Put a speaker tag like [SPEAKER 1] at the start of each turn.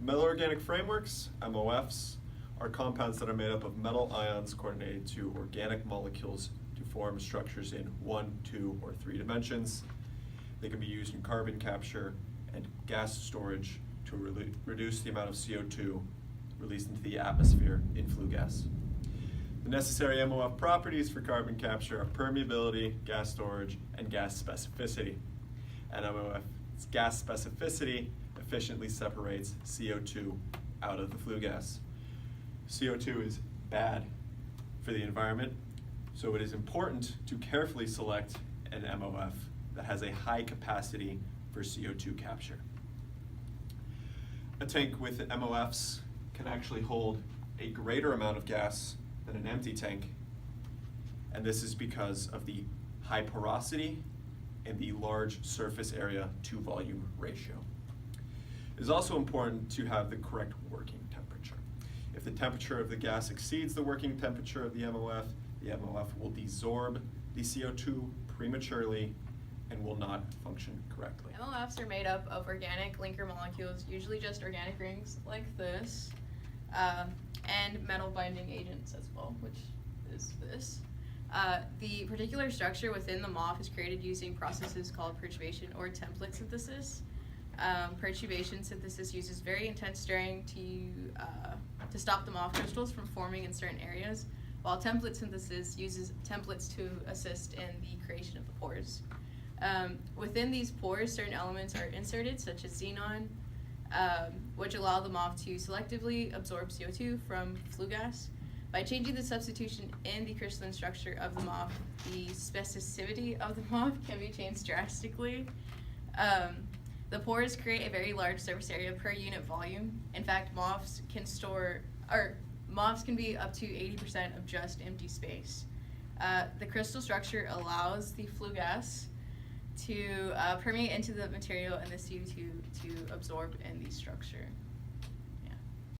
[SPEAKER 1] Metal organic frameworks, MOFs, are compounds that are made up of metal ions coordinated to organic molecules to form structures in 1, 2, or 3 dimensions. They can be used in carbon capture and gas storage to reduce the amount of CO2 released into the atmosphere in flue gas. The necessary MOF properties for carbon capture are permeability, gas storage, and gas specificity. And MOF's gas specificity efficiently separates CO2 out of the flue gas. CO2 is bad for the environment, so it is important to carefully select an MOF that has a high capacity for CO2 capture. A tank with MOFs can actually hold a greater amount of gas than an empty tank, and this is because of the high porosity and the large surface area to volume ratio. It is also important to have the correct working temperature. If the temperature of the gas exceeds the working temperature of the MOF will desorb the CO2 prematurely and will not function correctly.
[SPEAKER 2] MOFs are made up of organic linker molecules, usually just organic rings like this, and metal binding agents as well, which is this. The particular structure within the MOF is created using processes called perturbation or template synthesis. Perturbation synthesis uses very intense stirring to stop the MOF crystals from forming in certain areas, while template synthesis uses templates to assist in the creation of the pores. Within these pores, certain elements are inserted, such as xenon, which allow the MOF to selectively absorb CO2 from flue gas. By changing the substitution in the crystalline structure of the MOF, the specificity of the MOF can be changed drastically. The pores create a very large surface area per unit volume. In fact, MOFs can be up to 80% of just empty space. The crystal structure allows the flue gas to permeate into the material and the CO2 to absorb in the structure.